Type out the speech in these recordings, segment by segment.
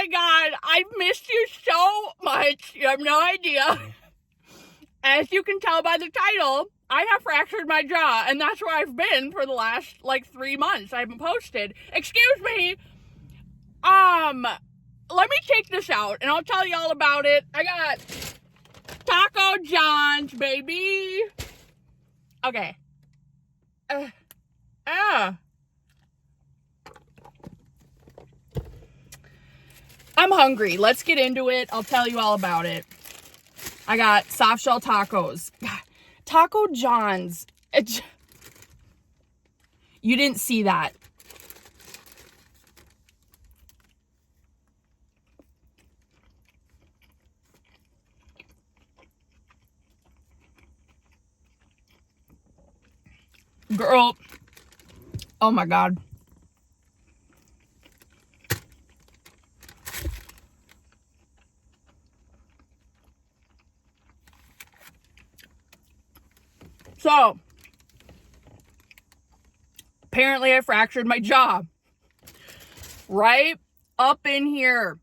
my God. I've missed you so much. You have no idea. As you can tell by the title, I have fractured my jaw, and that's where I've been for the last, 3 months. I haven't posted. Excuse me. Let me take this out, and I'll tell you all about it. I got Taco John's, baby. Okay. I'm hungry. Let's get into it. I'll tell you all about it. I got soft shell tacos. Taco John's. You didn't see that. Girl. Oh my God. So, apparently I fractured my jaw. Right up in here.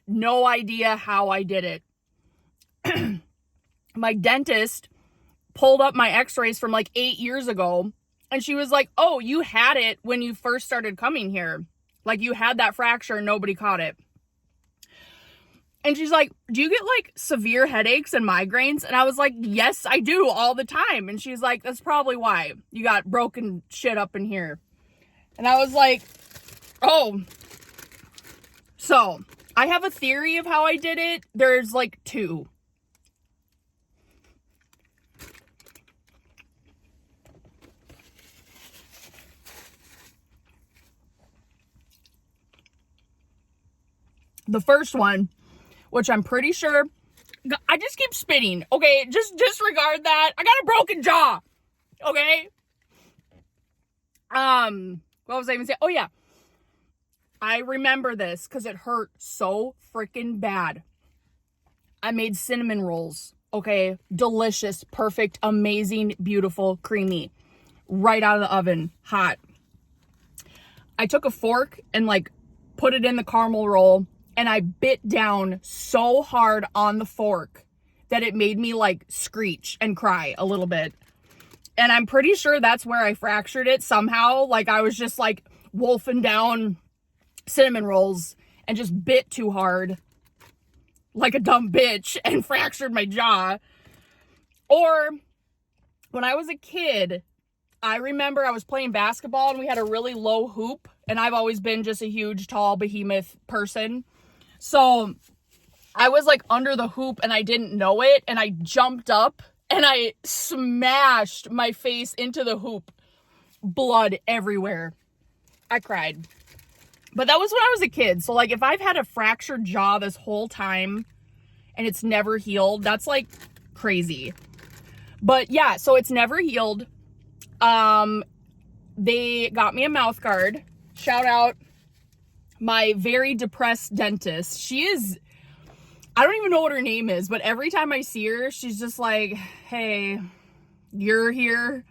No idea how I did it. My dentist pulled up my x-rays from 8 years ago, and she was like, oh, you had it when you first started coming here. You had that fracture and nobody caught it. And she's like, do you get severe headaches and migraines? And I was like, yes, I do all the time. And she's like, that's probably why you got broken shit up in here. And I was like, oh. So I have a theory of how I did it. There's 2. The first one, which I'm pretty sure, I just keep spitting, okay? Just disregard that. I got a broken jaw, okay? What was I even saying? Oh, yeah. I remember this because it hurt so freaking bad. I made cinnamon rolls, okay? Delicious, perfect, amazing, beautiful, creamy. Right out of the oven, hot. I took a fork and, put it in the caramel roll, and I bit down so hard on the fork that it made me screech and cry a little bit. And I'm pretty sure that's where I fractured it somehow. I was just wolfing down cinnamon rolls and just bit too hard like a dumb bitch and fractured my jaw. Or when I was a kid, I remember I was playing basketball and we had a really low hoop, and I've always been just a huge, tall, behemoth person. So I was under the hoop and I didn't know it, and I jumped up and I smashed my face into the hoop. Blood everywhere. I cried. But that was when I was a kid. So if I've had a fractured jaw this whole time and it's never healed, that's crazy. But yeah, so it's never healed. They got me a mouth guard. Shout out my very depressed dentist. She is, I don't even know what her name is, but every time I see her, she's just like, hey, you're here.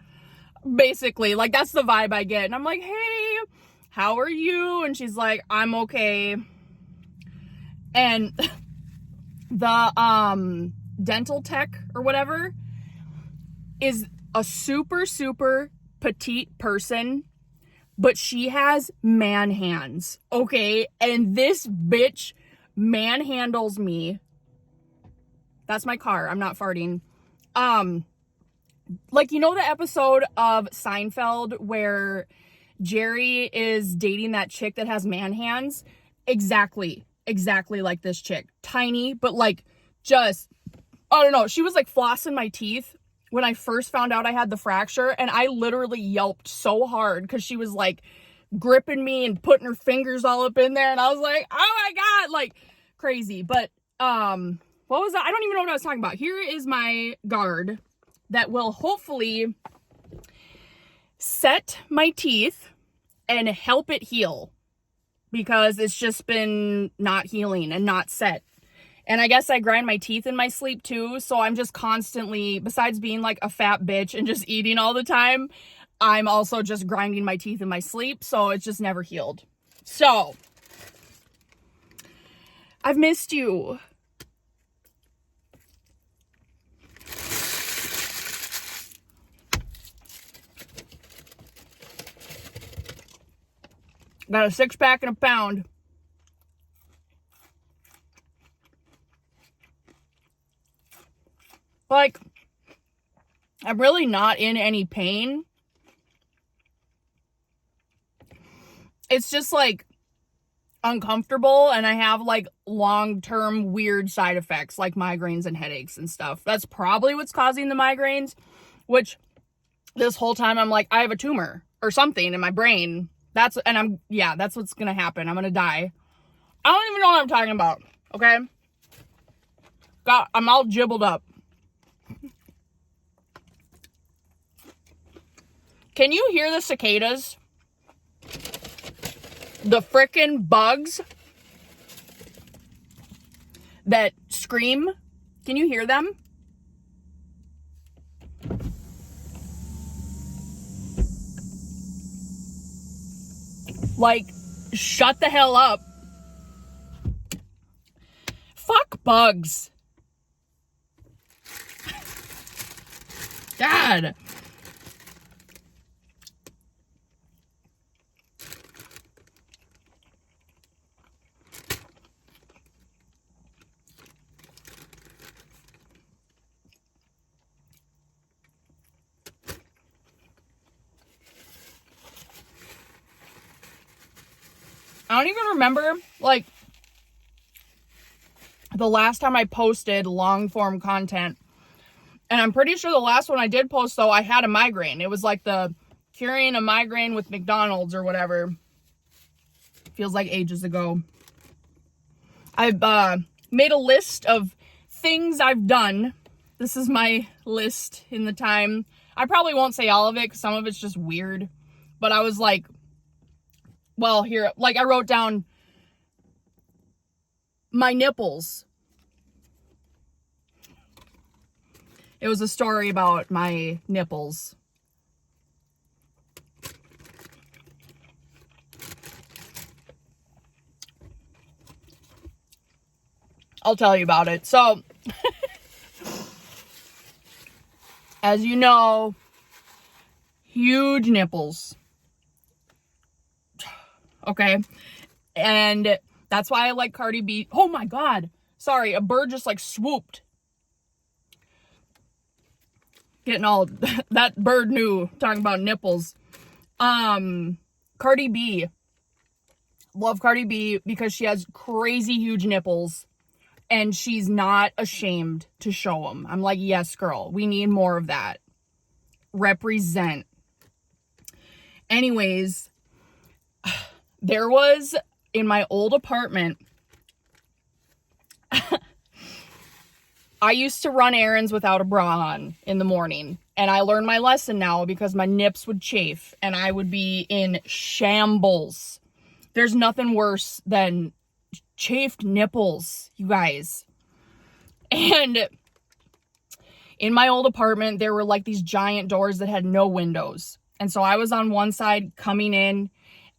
Basically, that's the vibe I get. And I'm like, hey, how are you? And she's like, I'm okay. And the dental tech or whatever is a super, super petite person, but she has man hands, okay? And this bitch manhandles me. That's my car. I'm not farting. You know the episode of Seinfeld where Jerry is dating that chick that has man hands? Exactly like this chick. Tiny, but just, I don't know. She was flossing my teeth when I first found out I had the fracture, and I literally yelped so hard because she was gripping me and putting her fingers all up in there, and I was like, oh my God, crazy. But what was that? I don't even know what I was talking about. Here is my guard that will hopefully set my teeth and help it heal, because it's just been not healing and not set. And I guess I grind my teeth in my sleep too. So I'm just constantly, besides being a fat bitch and just eating all the time, I'm also just grinding my teeth in my sleep. So it's just never healed. So I've missed you. Got a 6-pack and a pound. Like, I'm really not in any pain. It's just like uncomfortable, and I have like long-term weird side effects like migraines and headaches and stuff. That's probably what's causing the migraines, which this whole time I'm like, I have a tumor or something in my brain. That's what's gonna happen. I'm gonna die. I don't even know what I'm talking about. Okay. I'm all jibbled up. Can you hear the cicadas? The frickin' bugs that scream. Can you hear them? Like, shut the hell up. Fuck bugs. God. I don't even remember, like, the last time I posted long form content. And I'm pretty sure the last one I did post, though, I had a migraine. It was like the curing a migraine with McDonald's or whatever. Feels like ages ago. I've made a list of things I've done. This is my list in the time. I probably won't say all of it because some of it's just weird. But I was like, well, here, like I wrote down my nipples. It was a story about my nipples. I'll tell you about it. So, as you know, huge nipples. Okay. And that's why I like Cardi B. Oh my God. Sorry, a bird just like swooped. Getting all, that bird knew, talking about nipples. Cardi B. Love Cardi B because she has crazy huge nipples. And she's not ashamed to show them. I'm like, yes, girl. We need more of that. Represent. Anyways, there was, in my old apartment, I used to run errands without a bra on in the morning. And I learned my lesson now because my nips would chafe and I would be in shambles. There's nothing worse than chafed nipples, you guys. And in my old apartment, there were like these giant doors that had no windows. And so I was on one side coming in,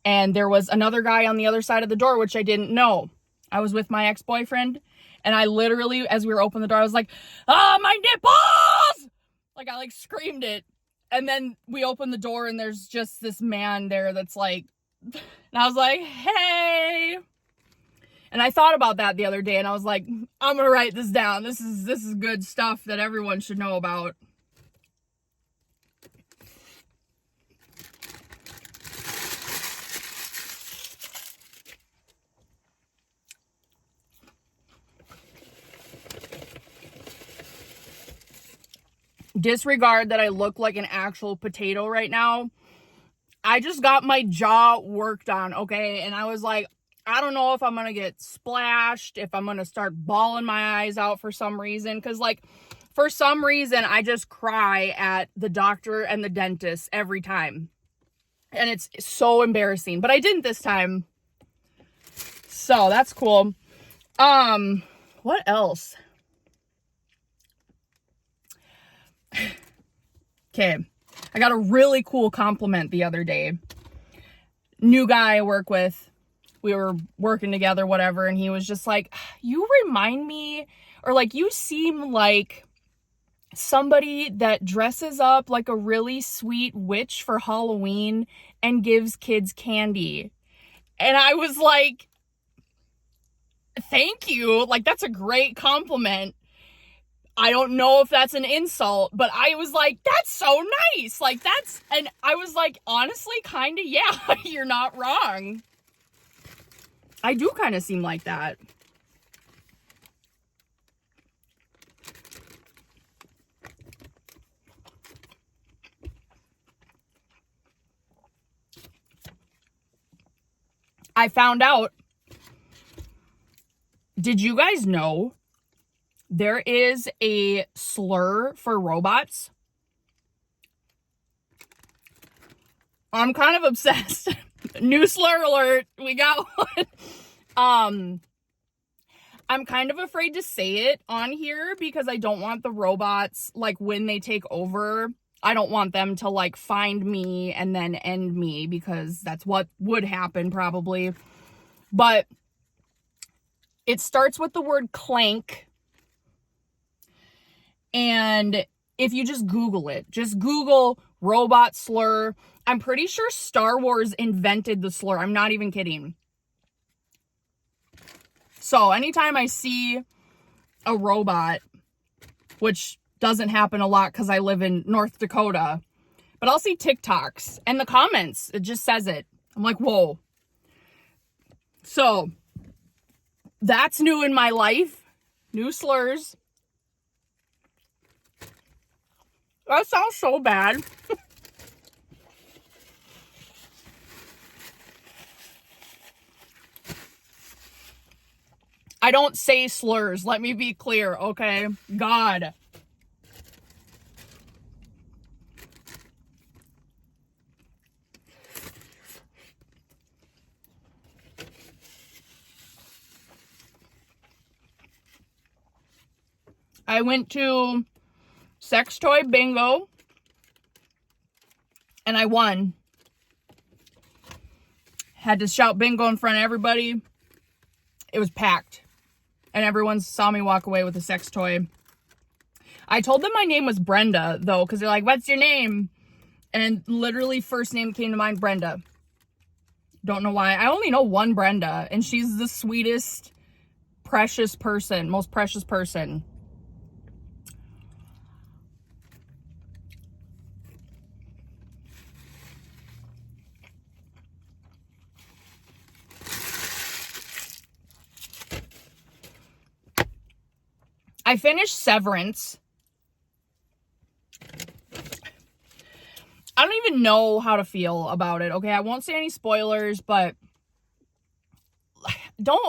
and there was another guy on the other side of the door, which I didn't know. I was with my ex-boyfriend, and I literally, as we were opening the door, I was like, "Ah, my nipples!" Like, I like screamed it. And then we opened the door, and there's just this man there that's like, and I was like, "Hey." And I thought about that the other day, and I was like, I'm gonna write this down. This is good stuff that everyone should know about. Disregard that I look like an actual potato right now. I just got my jaw worked on, okay? And I was like, I don't know if I'm going to get splashed, if I'm going to start bawling my eyes out for some reason. Because, like, for some reason, I just cry at the doctor and the dentist every time. And it's so embarrassing. But I didn't this time. So, that's cool. What else? Okay. I got a really cool compliment the other day. New guy I work with. we were working together, whatever, and he was just like, you remind me, or like, you seem like somebody that dresses up like a really sweet witch for Halloween and gives kids candy. And I was like, thank you. Like, that's a great compliment. I don't know if that's an insult, but I was like, that's so nice. Like, and I was like, honestly, kind of, yeah, you're not wrong. I do kind of seem like that. I found out, did you guys know there is a slur for robots? I'm kind of obsessed. New slur alert. We got one. I'm kind of afraid to say it on here because I don't want the robots, like, when they take over, I don't want them to, like, find me and then end me, because that's what would happen probably. But it starts with the word clank. And if you just Google it, just Google robot slur. I'm pretty sure Star Wars invented the slur. I'm not even kidding. So anytime I see a robot, which doesn't happen a lot because I live in North Dakota, but I'll see TikToks and the comments, it just says it. I'm like, whoa. So that's new in my life. New slurs. That sounds so bad. I don't say slurs. Let me be clear, okay? God. I went to sex toy bingo and I won. Had to shout bingo in front of everybody. It was packed. And everyone saw me walk away with a sex toy. I told them my name was Brenda, though, because they're like, what's your name? And literally first name came to mind, Brenda. Don't know why. I only know one Brenda, and she's the sweetest, precious person, most precious person. I finished Severance. I don't even know how to feel about it, okay? I won't say any spoilers, but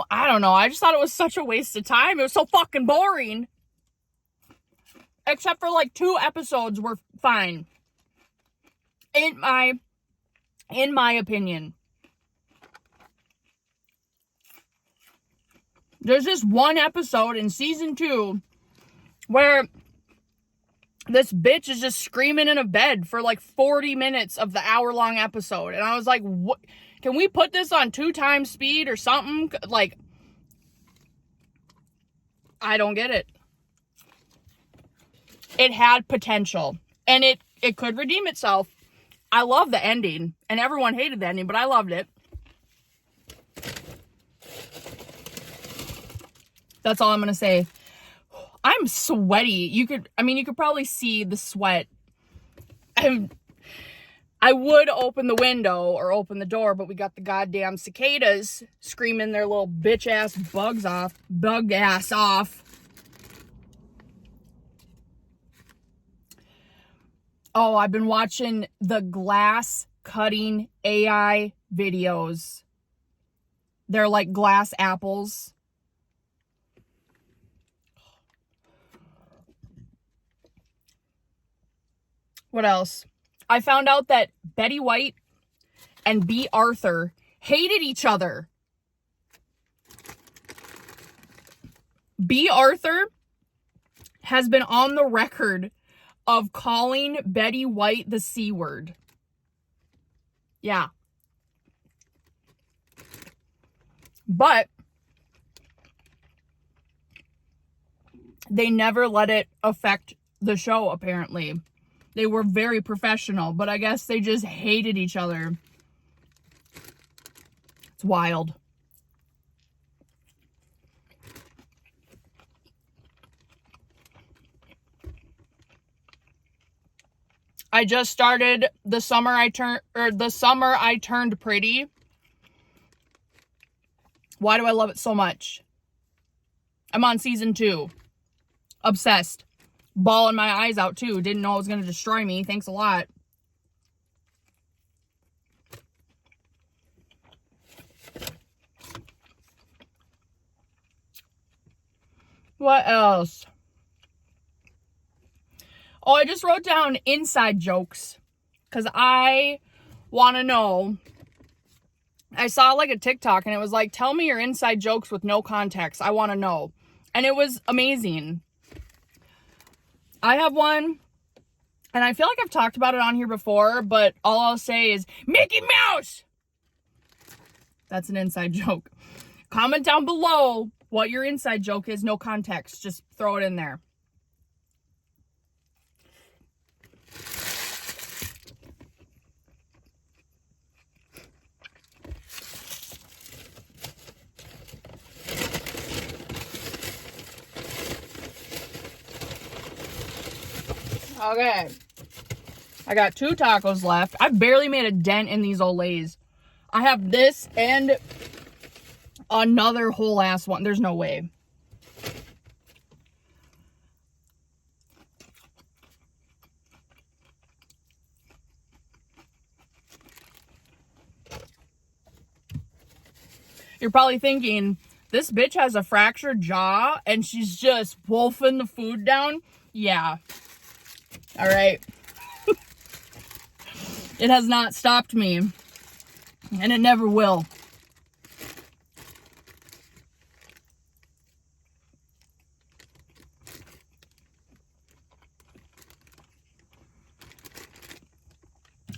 I don't know. I just thought it was such a waste of time. It was so fucking boring. Except for like 2 episodes were fine. In my opinion. There's just one episode in season 2 where this bitch is just screaming in a bed for like 40 minutes of the hour-long episode. And I was like, what? Can we put this on 2 times speed or something? Like, I don't get it. It had potential. And it could redeem itself. I love the ending. And everyone hated the ending, but I loved it. That's all I'm going to say. I'm sweaty. You could probably see the sweat. I would open the window or open the door, but we got the goddamn cicadas screaming their little bitch ass bug ass off. Oh, I've been watching the glass cutting AI videos. They're like glass apples. What else? I found out that Betty White and B. Arthur hated each other. B. Arthur has been on the record of calling Betty White the C word. Yeah. But they never let it affect the show, apparently. They were very professional, but I guess they just hated each other. It's wild. I just started the summer I turned pretty. Why do I love it so much? I'm on season 2. Obsessed. Bawling my eyes out too. Didn't know it was going to destroy me. Thanks a lot. What else? Oh, I just wrote down inside jokes because I want to know. I saw like a TikTok and it was like, tell me your inside jokes with no context. I want to know. And it was amazing. I have one, and I feel like I've talked about it on here before, but all I'll say is, Mickey Mouse! That's an inside joke. Comment down below what your inside joke is, no context. Just throw it in there. Okay. I got 2 tacos left. I barely made a dent in these Olays. I have this and another whole ass one. There's no way. You're probably thinking, this bitch has a fractured jaw and she's just wolfing the food down. Yeah. All right. It has not stopped me. And it never will.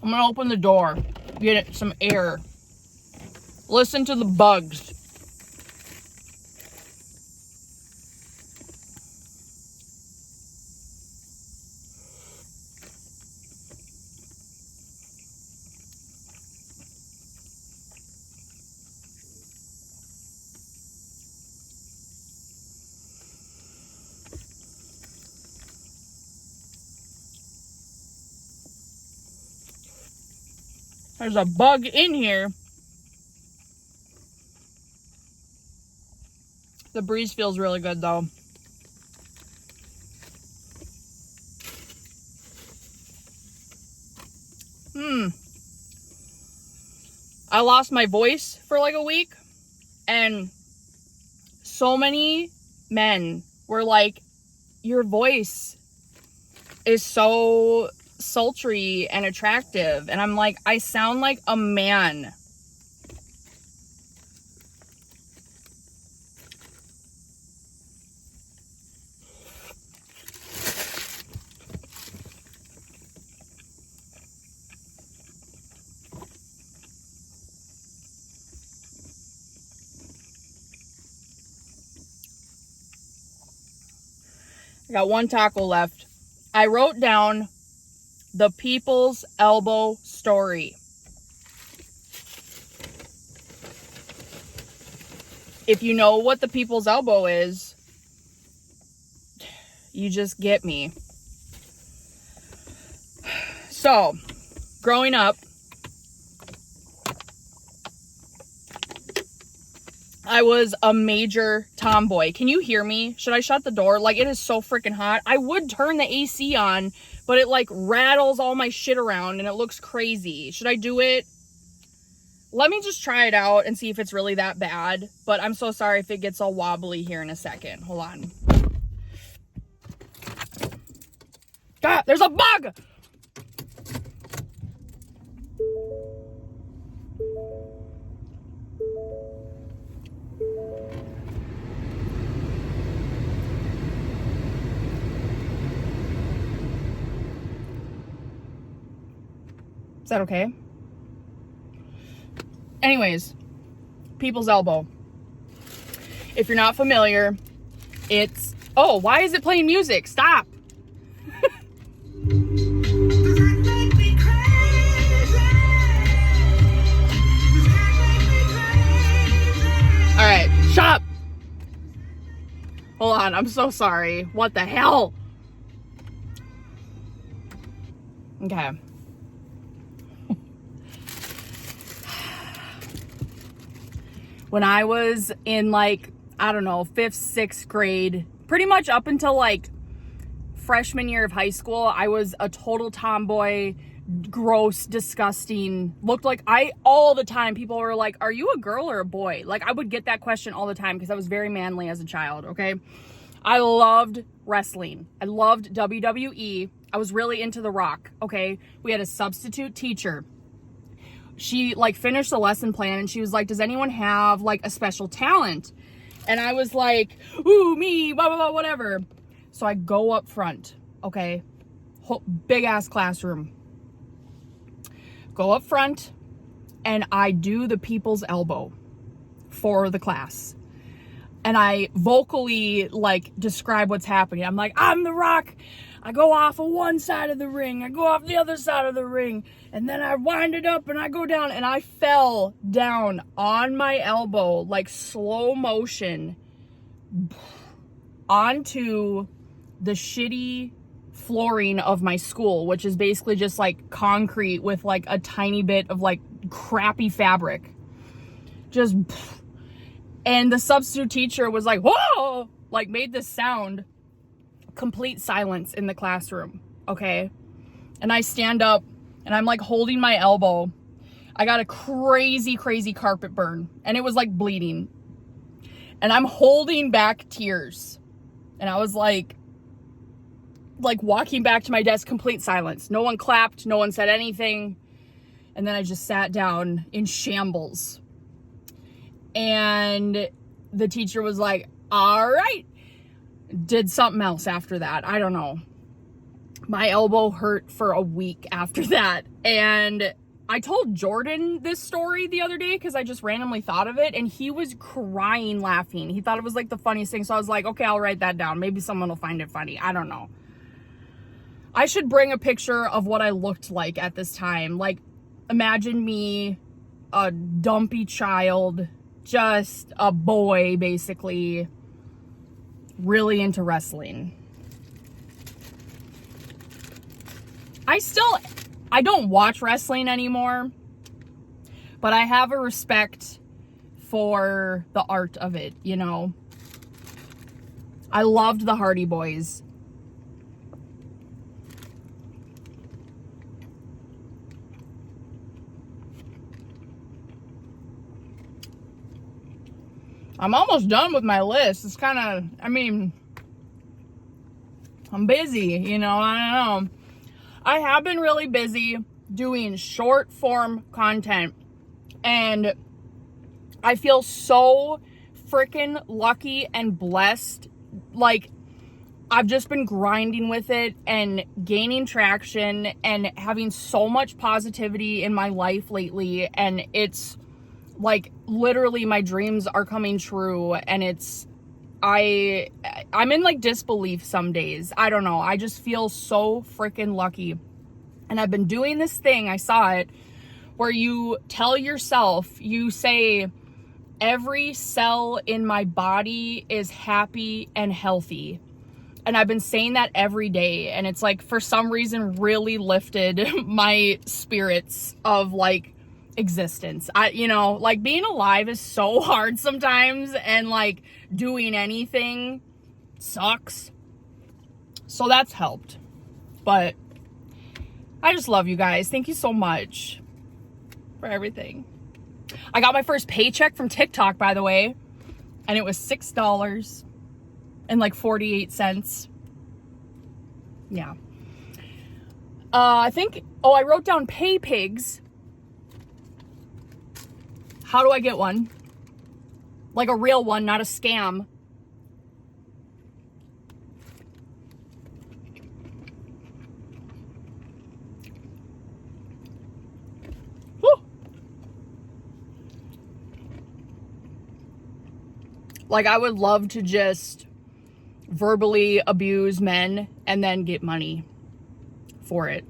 I'm going to open the door. Get some air. Listen to the bugs. There's a bug in here. The breeze feels really good though. I lost my voice for like a week, and so many men were like, your voice is so sultry and attractive. And I'm like, I sound like a man. I got 1 taco left. I wrote down the People's Elbow story. If you know what the People's Elbow is, you just get me. So, growing up, I was a major tomboy. Can you hear me? Should I shut the door? Like, it is so freaking hot. I would turn the AC on, but it like rattles all my shit around and it looks crazy. Should I do it? Let me just try it out and see if it's really that bad. But I'm so sorry if it gets all wobbly here in a second. Hold on. God, there's a bug! Is that okay? Anyways, People's Elbow. If you're not familiar, it's... Oh, why is it playing music? Stop. All right, shut up. Hold on, I'm so sorry. What the hell? Okay. When I was in like, I don't know, 5th, 6th grade, pretty much up until like freshman year of high school, I was a total tomboy, gross, disgusting, looked like all the time people were like, are you a girl or a boy? Like I would get that question all the time because I was very manly as a child, okay? I loved wrestling. I loved WWE. I was really into The Rock, okay? We had a substitute teacher. She like finished the lesson plan and she was like, does anyone have like a special talent? And I was like, ooh, me, blah, blah, blah, whatever. So I go up front, okay? Big ass classroom. Go up front and I do the people's elbow for the class. And I vocally like describe what's happening. I'm like, I'm The Rock. I go off of one side of the ring. I go off the other side of the ring. And then I wind it up and I go down. And I fell down on my elbow, like slow motion, onto the shitty flooring of my school, which is basically just like concrete with like a tiny bit of like crappy fabric. Just, and the substitute teacher was like, whoa, like made this sound. Complete silence in the classroom, okay? And I stand up and I'm like holding my elbow. I got a crazy carpet burn and it was like bleeding. And I'm holding back tears. And I was like walking back to my desk, complete silence. No one clapped, no one said anything. And then I just sat down in shambles. And the teacher was like, all right. Did something else after that. I don't know. My elbow hurt for a week after that. And I told Jordan this story the other day because I just randomly thought of it. And he was crying laughing. He thought it was like the funniest thing. So I was like, okay, I'll write that down. Maybe someone will find it funny. I don't know. I should bring a picture of what I looked like at this time. Like, imagine me, a dumpy child, just a boy, basically, really into wrestling. I don't watch wrestling anymore, but I have a respect for the art of it, you know? I loved the Hardy Boys. I'm almost done with my list. It's kind of, I mean, I'm busy, you know, I don't know. I have been really busy doing short form content, and I feel so freaking lucky and blessed. Like, I've just been grinding with it and gaining traction and having so much positivity in my life lately, and it's like literally my dreams are coming true, and I'm in like disbelief some days. I don't know. I just feel so freaking lucky. And I've been doing this thing, I saw it, where you tell yourself, you say, every cell in my body is happy and healthy. And I've been saying that every day. And it's like, for some reason, really lifted my spirits of like existence. You know, like being alive is so hard sometimes, and like doing anything sucks. So that's helped. But I just love you guys. Thank you so much for everything. I got my first paycheck from TikTok, by the way, and it was $6 and like 48 cents. Yeah. I think, I wrote down pay pigs. How do I get one? Like a real one, not a scam. Like, I would love to just verbally abuse men and then get money for it.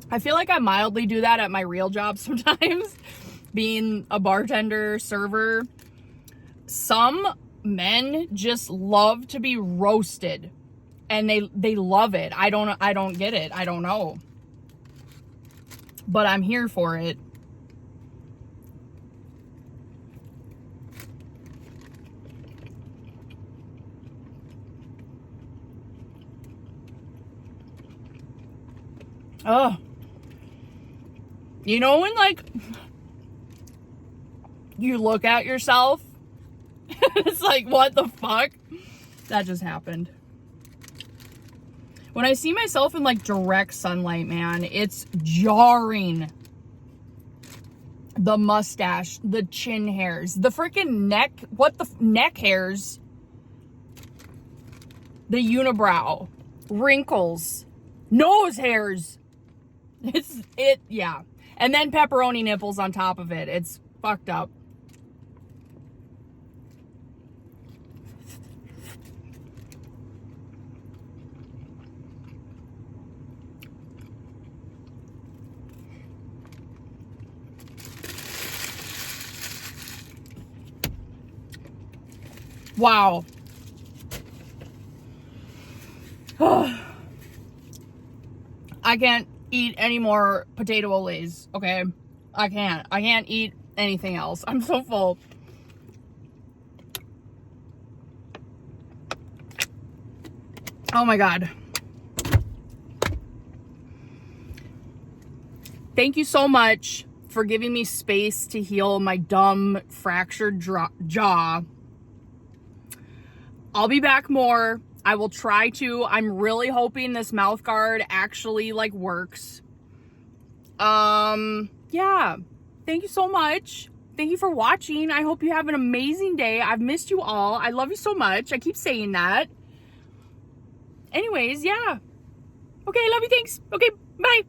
I feel like I mildly do that at my real job sometimes, being a bartender, server. Some men just love to be roasted, and they love it. I don't get it. I don't know. But I'm here for it. Oh. You know when, like, you look at yourself, it's like, what the fuck? That just happened. When I see myself in, like, direct sunlight, man, it's jarring. The mustache, the chin hairs, the freaking neck, neck hairs, the unibrow, wrinkles, nose hairs. Yeah. And then pepperoni nipples on top of it. It's fucked up. Wow. I can't eat any more potato olays, okay? I can't eat anything else. I'm so full. Oh my God. Thank you so much for giving me space to heal my dumb fractured jaw. I'll be back more. I will try to. I'm really hoping this mouth guard actually, like, works. Yeah. Thank you so much. Thank you for watching. I hope you have an amazing day. I've missed you all. I love you so much. I keep saying that. Anyways, yeah. Okay, love you. Thanks. Okay, bye.